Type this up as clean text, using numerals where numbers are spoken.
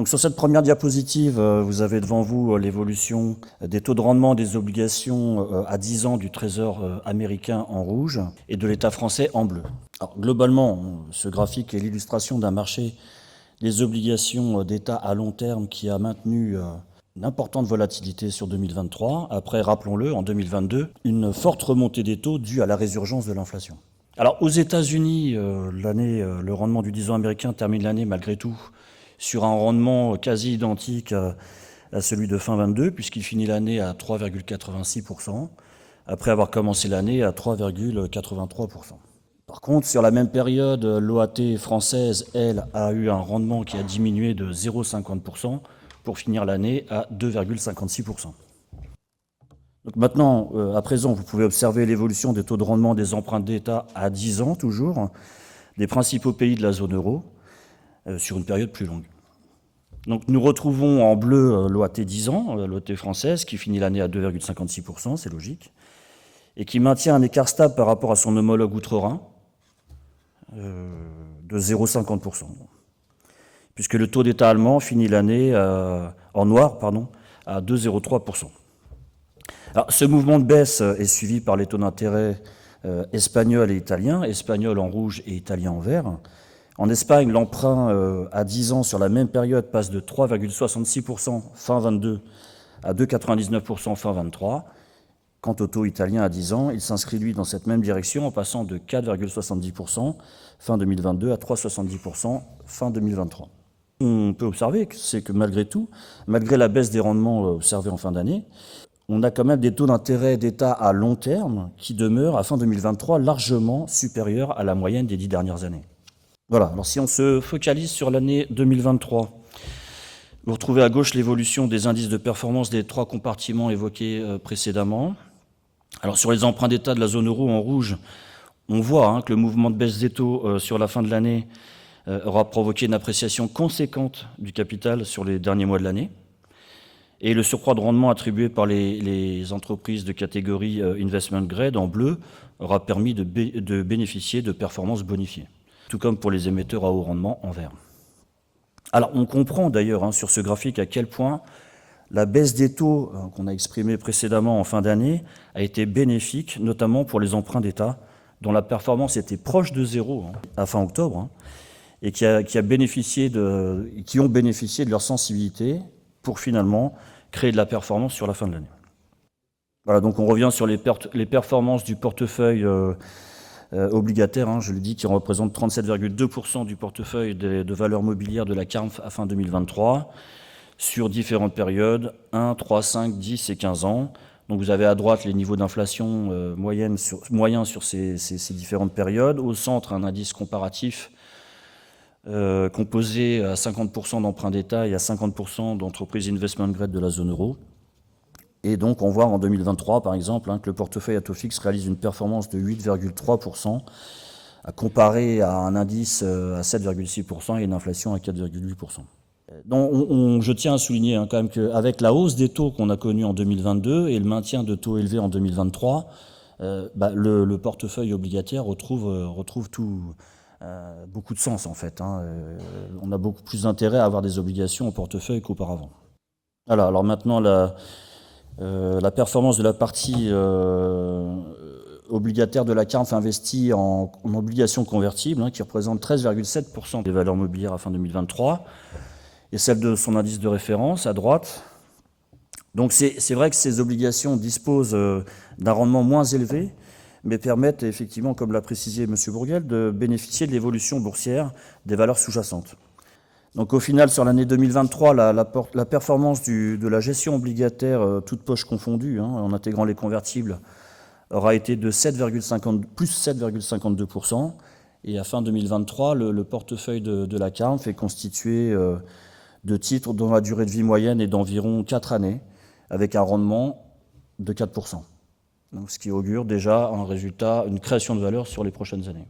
Donc sur cette première diapositive, vous avez devant vous l'évolution des taux de rendement des obligations à 10 ans du Trésor américain en rouge et de l'État français en bleu. Alors, globalement, ce graphique est l'illustration d'un marché des obligations d'État à long terme qui a maintenu une importante volatilité sur 2023. Après, rappelons-le, en 2022, une forte remontée des taux due à la résurgence de l'inflation. Alors aux États-Unis, le rendement du 10 ans américain termine l'année malgré tout sur un rendement quasi identique à celui de fin 22, puisqu'il finit l'année à 3,86%, après avoir commencé l'année à 3,83%. Par contre, sur la même période, l'OAT française, elle, a eu un rendement qui a diminué de 0,50% pour finir l'année à 2,56%. Donc maintenant, à présent, vous pouvez observer l'évolution des taux de rendement des emprunts d'État à 10 ans, toujours, des principaux pays de la zone euro, sur une période plus longue. Donc nous retrouvons en bleu l'OAT 10 ans, l'OAT française, qui finit l'année à 2,56%, c'est logique, et qui maintient un écart stable par rapport à son homologue outre-Rhin de 0,50%, puisque le taux d'État allemand finit l'année en noir à 2,03%. Alors, ce mouvement de baisse est suivi par les taux d'intérêt espagnol et italien, espagnol en rouge et italien en vert. En Espagne, l'emprunt à 10 ans sur la même période passe de 3,66% fin 22 à 2,99% fin 23. Quant au taux italien à 10 ans, il s'inscrit lui dans cette même direction en passant de 4,70% fin 2022 à 3,70% fin 2023. On peut observer que malgré tout, malgré la baisse des rendements observés en fin d'année, on a quand même des taux d'intérêt d'État à long terme qui demeurent à fin 2023 largement supérieurs à la moyenne des 10 dernières années. Voilà, alors si on se focalise sur l'année 2023, vous retrouvez à gauche l'évolution des indices de performance des 3 compartiments évoqués précédemment. Alors sur les emprunts d'État de la zone euro en rouge, on voit que le mouvement de baisse des taux sur la fin de l'année aura provoqué une appréciation conséquente du capital sur les derniers mois de l'année. Et le surcroît de rendement attribué par les entreprises de catégorie investment grade en bleu aura permis de bénéficier de performances bonifiées, tout comme pour les émetteurs à haut rendement en vert. Alors on comprend d'ailleurs sur ce graphique à quel point la baisse des taux qu'on a exprimée précédemment en fin d'année a été bénéfique, notamment pour les emprunts d'État, dont la performance était proche de zéro à fin octobre, et qui ont bénéficié de leur sensibilité pour finalement créer de la performance sur la fin de l'année. Voilà, donc on revient sur les performances du portefeuille obligataire, je le dis, qui représente 37,2% du portefeuille de valeurs mobilières de la CARMF à fin 2023, sur différentes périodes, 1, 3, 5, 10 et 15 ans. Donc vous avez à droite les niveaux d'inflation moyens sur ces différentes périodes. Au centre, un indice comparatif composé à 50% d'emprunts d'État et à 50% d'entreprises investment grade de la zone euro. Et donc on voit en 2023, par exemple, que le portefeuille à taux fixe réalise une performance de 8,3%, à comparer à un indice à 7,6% et une inflation à 4,8%. Donc je tiens à souligner quand même qu'avec la hausse des taux qu'on a connue en 2022 et le maintien de taux élevés en 2023, le portefeuille obligataire retrouve beaucoup de sens en fait. On a beaucoup plus d'intérêt à avoir des obligations au portefeuille qu'auparavant. Voilà, alors maintenant la performance de la partie obligataire de la CARMF investie en obligations convertibles, qui représente 13,7% des valeurs mobilières à fin 2023, et celle de son indice de référence à droite. Donc c'est vrai que ces obligations disposent d'un rendement moins élevé, mais permettent effectivement, comme l'a précisé M. Bourguel, de bénéficier de l'évolution boursière des valeurs sous-jacentes. Donc au final, sur l'année 2023, la performance de la gestion obligataire, toute poche confondue, en intégrant les convertibles, aura été de plus 7,52%. Et à fin 2023, le portefeuille de la CARMF est constitué de titres dont la durée de vie moyenne est d'environ 4 années, avec un rendement de 4%. Donc, ce qui augure déjà un résultat, une création de valeur sur les prochaines années.